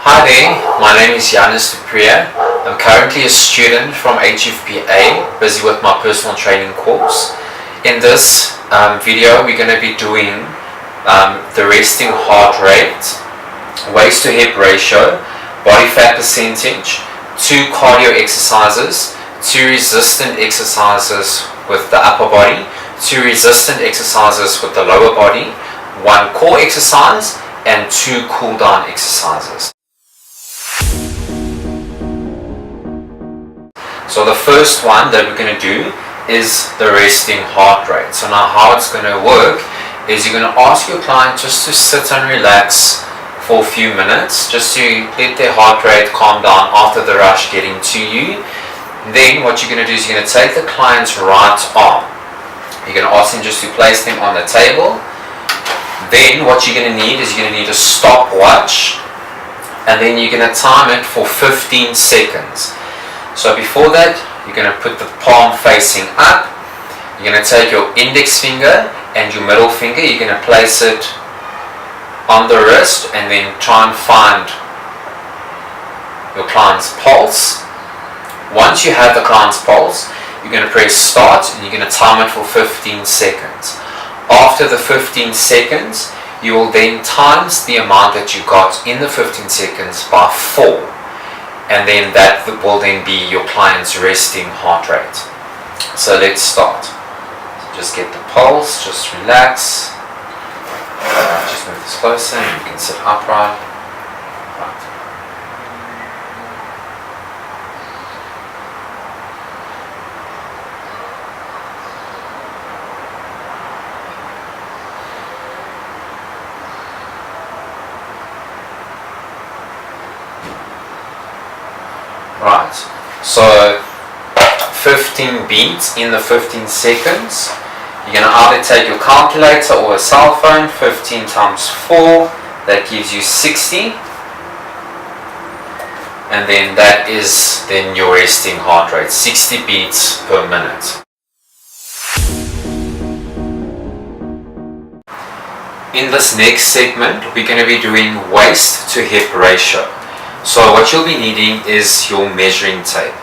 Hi there, my name is Yanis Dupriya. I'm currently a student from HFPA, busy with my personal training course. In this video, we're going to be doing the resting heart rate, waist to hip ratio, body fat percentage, 2 cardio exercises, 2 resistant exercises with the upper body, 2 resistant exercises with the lower body, 1 core exercise, and 2 cool down exercises. So the first one that we're going to do is the resting heart rate. So now how it's going to work is you're going to ask your client just to sit and relax for a few minutes, just to let their heart rate calm down after the rush getting to you. Then what you're going to do is you're going to take the client's right arm. You're going to ask him just to place them on the table. Then what you're going to need is you're going to need a stopwatch, and then you're going to time it for 15 seconds. So before that, you're going to put the palm facing up. You're going to take your index finger and your middle finger, you're going to place it on the wrist and then try and find your client's pulse. Once you have the client's pulse, you're going to press start and you're going to time it for 15 seconds. After the 15 seconds, you will then times the amount that you got in the 15 seconds by 4. And then that will then be your client's resting heart rate. So let's start. Just get the pulse, just relax. Just move this closer and you can sit upright. Right. Right, so 15 beats in the 15 seconds. You're going to either take your calculator or a cell phone. 15 times 4, that gives you 60. And then that is then your resting heart rate, 60 beats per minute. In this next segment, we're going to be doing waist to hip ratio. So what you'll be needing is your measuring tape.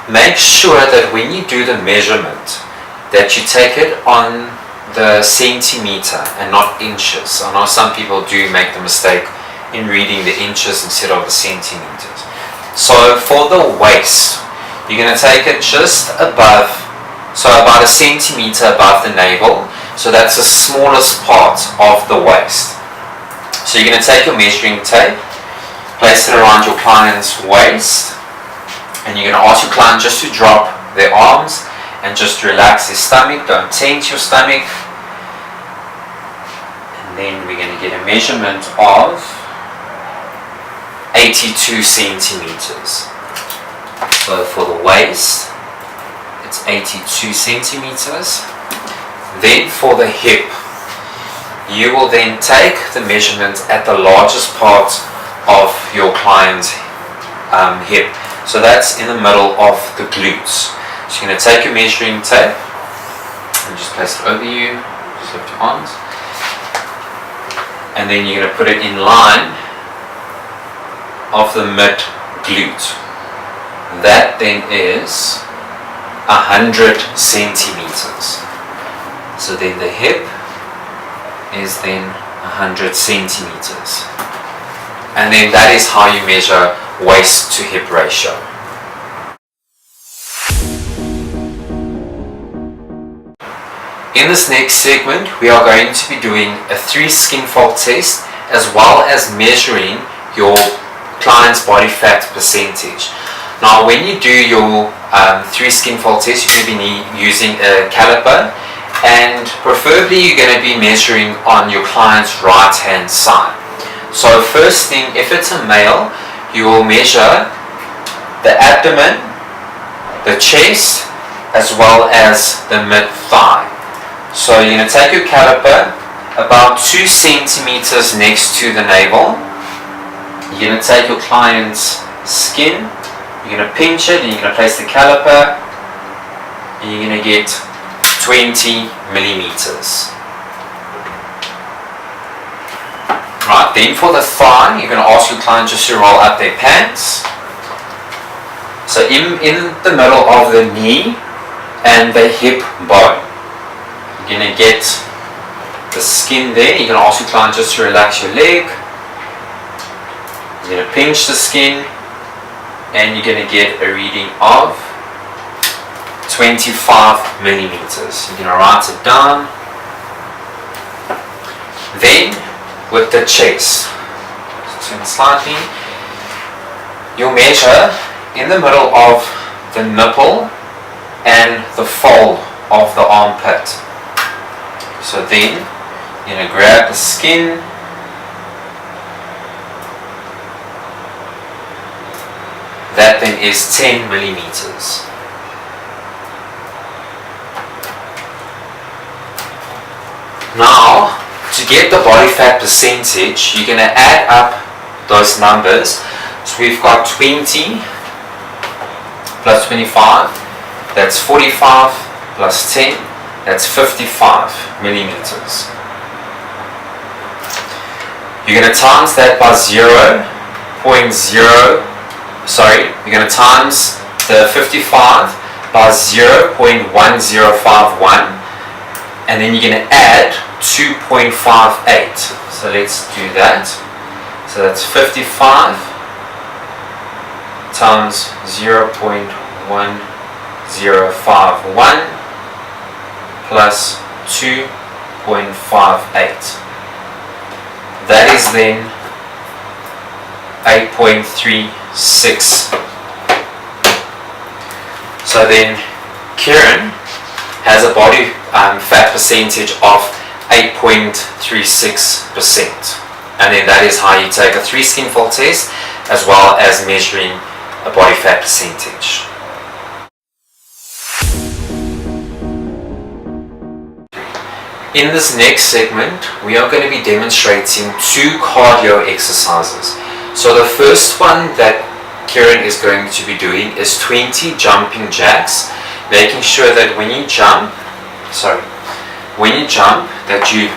Make sure that when you do the measurement, that you take it on the centimeter and not inches. I know some people do make the mistake in reading the inches instead of the centimeters. So for the waist, you're going to take it just above, so about a centimeter above the navel. So that's the smallest part of the waist. So you're going to take your measuring tape, place it around your client's waist, and you're going to ask your client just to drop their arms and just relax their stomach. Don't tense your stomach. And then we're going to get a measurement of 82 centimeters. So for the waist, it's 82 centimeters. Then for the hip, you will then take the measurement at the largest part of your client's hip. So that's in the middle of the glutes. So you're going to take your measuring tape and just place it over you, just lift your arms, and then you're going to put it in line of the mid glute. That then is 100 centimeters. So then the hip is then 100 centimeters. And then that is how you measure waist to hip ratio. In this next segment, we are going to be doing a 3 skin fold test as well as measuring your client's body fat percentage. Now when you do your 3 skin fold test, you're going to be using a caliper, and preferably you're going to be measuring on your client's right hand side. So first thing, if it's a male, you will measure the abdomen, the chest, as well as the mid-thigh. So you're going to take your caliper about 2 centimeters next to the navel. You're going to take your client's skin, you're going to pinch it, and you're going to place the caliper, and you're going to get 20 millimeters. Right, Then for the thigh, you're going to ask your client just to roll up their pants. So in the middle of the knee and the hip bone, you're going to get the skin there. You're going to ask your client just to relax your leg. You're going to pinch the skin, and you're going to get a reading of 25 millimeters. You're going to write it down. Then with the chest, turn slightly, you'll measure in the middle of the nipple and the fold of the armpit. So then you're going to grab the skin, that then is 10 millimeters. Now, to get the body fat percentage, you're going to add up those numbers. So we've got 20 plus 25, that's 45, plus 10, that's 55 millimeters. You're going to times that by you're going to times the 55 by 0.1051, and then you're going to add 2.58. So let's do that. So that's 55 times 0.1051 plus 2.58. That is then 8.36. So then Kieran has a body fat percentage of 8.36%. And then that is how you take a 3 skin fold test, as well as measuring a body fat percentage. In this next segment, we are going to be demonstrating 2 cardio exercises. So the first one that Kieran is going to be doing is 20 jumping jacks, making sure that when you jump, that you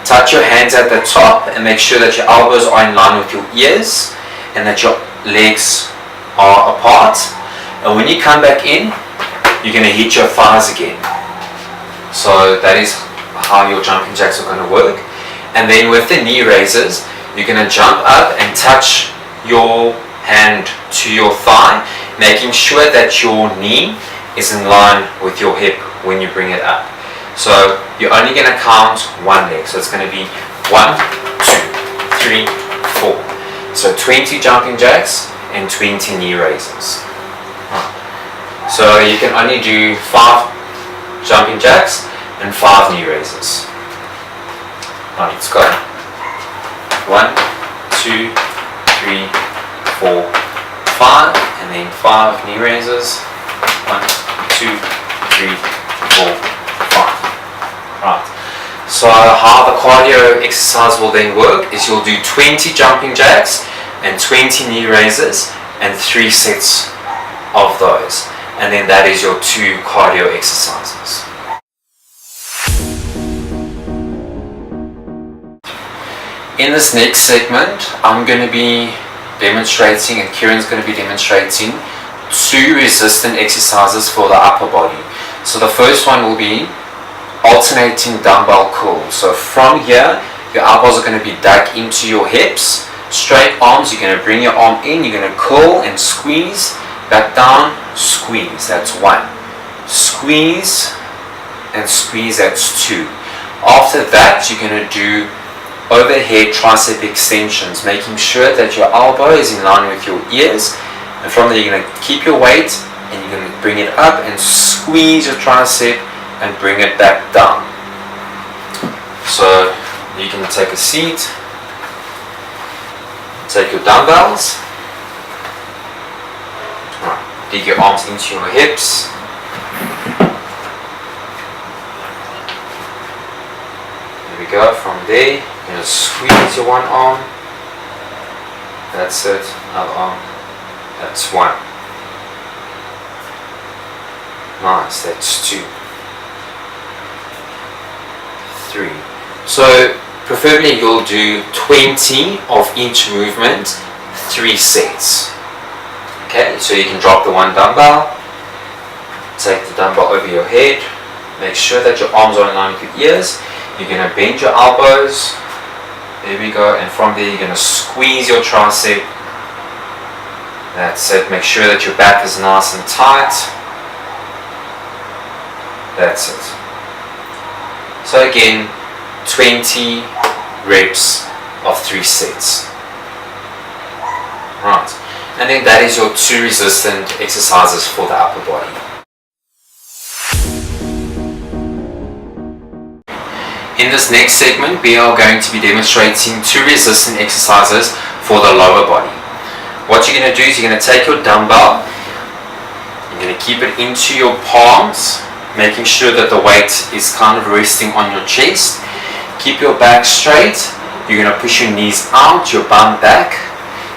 touch your hands at the top and make sure that your elbows are in line with your ears and that your legs are apart. And when you come back in, you're going to hit your thighs again. So that is how your jumping jacks are going to work. And then with the knee raises, you're going to jump up and touch your hand to your thigh, making sure that your knee is in line with your hip when you bring it up. So you're only going to count one leg. So it's going to be 1, 2, 3, 4. So 20 jumping jacks and 20 knee raises. So you can only do 5 jumping jacks and 5 knee raises. Right, let's go. 1, 2, 3, 4, 5, and then 5 knee raises. 1, 2, 3, 4, 5. Right. So how the cardio exercise will then work is you'll do 20 jumping jacks and 20 knee raises and 3 sets of those. And then that is your 2 cardio exercises. In this next segment, I'm going to be demonstrating, and Kieran's going to be demonstrating 2 resistant exercises for the upper body. So the first one will be alternating dumbbell curl. So from here, your elbows are going to be dug into your hips, straight arms, you're going to bring your arm in, you're going to curl and squeeze, back down, squeeze, that's 1. Squeeze and squeeze, that's 2. After that, you're going to do overhead tricep extensions, making sure that your elbow is in line with your ears, and from there you're going to keep your weight and you're going to bring it up and squeeze your tricep and bring it back down. So you can take a seat, take your dumbbells, dig your arms into your hips, there we go. From there you're going to squeeze your one arm, that's it, other arm, that's 1. Nice, that's 2. 3. So Preferably you'll do 20 of each movement, 3 sets. Okay, so you can drop the one dumbbell, take the dumbbell over your head, make sure that your arms are in line with your ears. You're going to bend your elbows, there we go, and from there you're going to squeeze your tricep. That's it, make sure that your back is nice and tight. That's it. So again, 20 reps of 3 sets. Right, and then that is your 2 resistant exercises for the upper body. In this next segment, we are going to be demonstrating 2 resistant exercises for the lower body. What you're going to do is you're going to take your dumbbell, you're going to keep it into your palms, making sure that the weight is kind of resting on your chest. Keep your back straight, you're going to push your knees out, your bum back.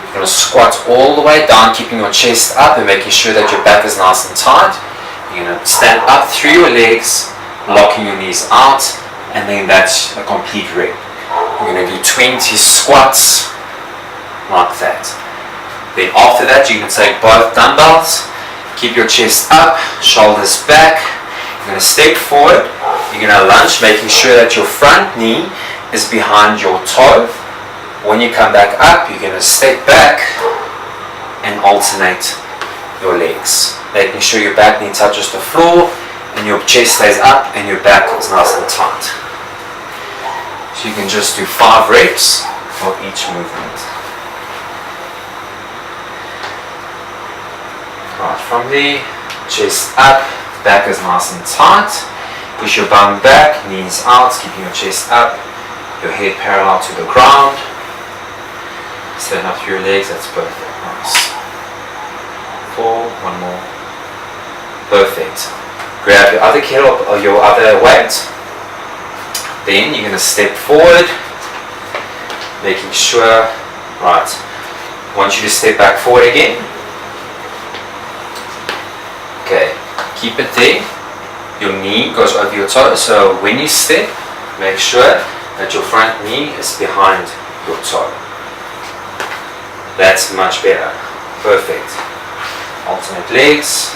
You're going to squat all the way down, keeping your chest up and making sure that your back is nice and tight. You're going to stand up through your legs, locking your knees out. And then that's a complete rep. You're going to do 20 squats like that. Then after that, you can take both dumbbells, keep your chest up, shoulders back. You're going to step forward. You're going to lunge, making sure that your front knee is behind your toe. When you come back up, you're going to step back and alternate your legs, making sure your back knee touches the floor and your chest stays up and your back is nice and tight. So you can just do 5 reps for each movement. Right, from there, chest up, back is nice and tight. Push your bum back, knees out, keeping your chest up, your head parallel to the ground. Stand up through your legs, that's perfect. Nice. 4, 1 more. Perfect. Grab your other kettle or your other weight. Then you're going to step forward, making sure, right, I want you to step back forward again. Okay, keep it there. Your knee goes over your toe, so when you step, make sure that your front knee is behind your toe. That's much better. Perfect. Alternate legs.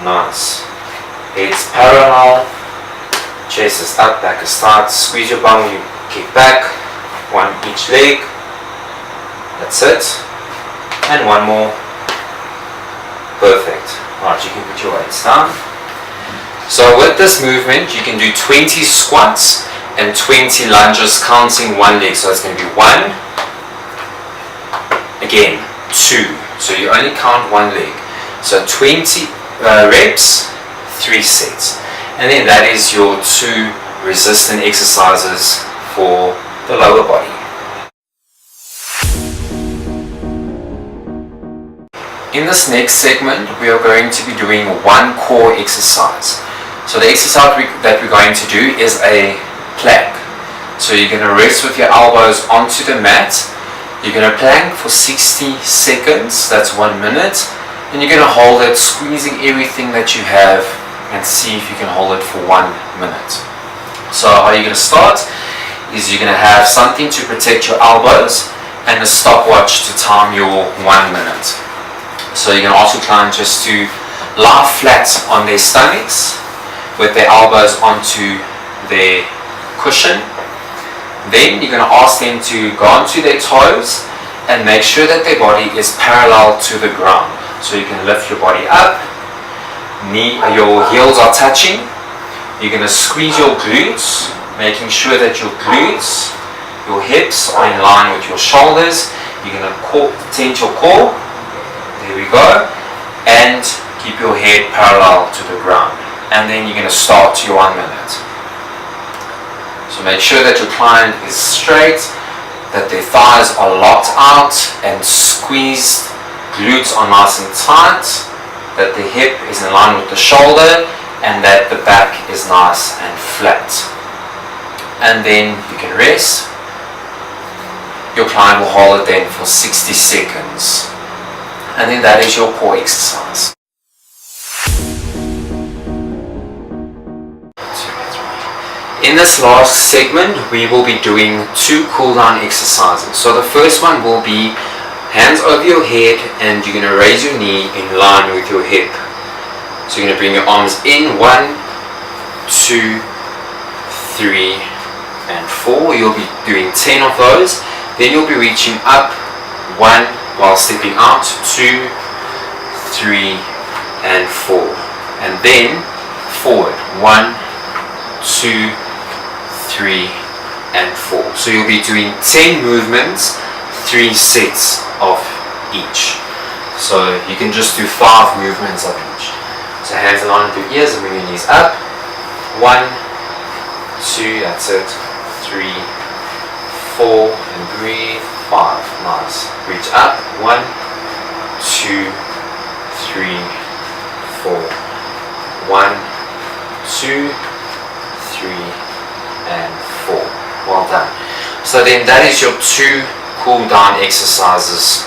Nice. Head's parallel. Chest is up, back is tight. Squeeze your bum when you kick back. 1 each leg. That's it. And 1 more. Perfect. Alright, you can put your weights down. So with this movement, you can do 20 squats and 20 lunges, counting 1 leg. So it's going to be 1, again, 2. So you only count 1 leg. So 20 reps, 3 sets. And then that is your 2 resistant exercises for the lower body. In this next segment, we are going to be doing 1 core exercise. So the exercise that we're going to do is a plank. So you're going to rest with your elbows onto the mat. You're going to plank for 60 seconds, that's 1 minute. And you're going to hold it, squeezing everything that you have, and see if you can hold it for 1 minute. So how you're going to start is you're going to have something to protect your elbows and a stopwatch to time your 1 minute. So you're going to ask your client just to lie flat on their stomachs with their elbows onto their cushion. Then you're going to ask them to go onto their toes and make sure that their body is parallel to the ground. So you can lift your body up, your heels are touching. You're going to squeeze your glutes, making sure that your glutes, your hips are in line with your shoulders. You're going to tent your core. There we go. And keep your head parallel to the ground. And then you're going to start your 1 minute. So make sure that your client is straight, that their thighs are locked out and squeezed, glutes are nice and tight, that the hip is in line with the shoulder, and that the back is nice and flat. And then you can rest. Your client will hold it then for 60 seconds. And then that is your core exercise. In In this last segment, we will be doing 2 cool down exercises. So the first one will be hands over your head, and you're going to raise your knee in line with your hip. So you're going to bring your arms in, 1, 2, 3, and 4. You'll be doing 10 of those. Then you'll be reaching up, 1 while stepping out, 2, 3, and 4. And then forward, 1, 2, 3, and 4. So you'll be doing 10 movements, 3 sets of each. So you can just do 5 movements of each. So hands in line with your ears and bring your knees up. 1, 2, that's it. 3, 4, and breathe. 5, nice. Reach up. 1, 2, 3, 4. 1, 2, 3, and 4. Well done. So then that is your 2 cool down exercises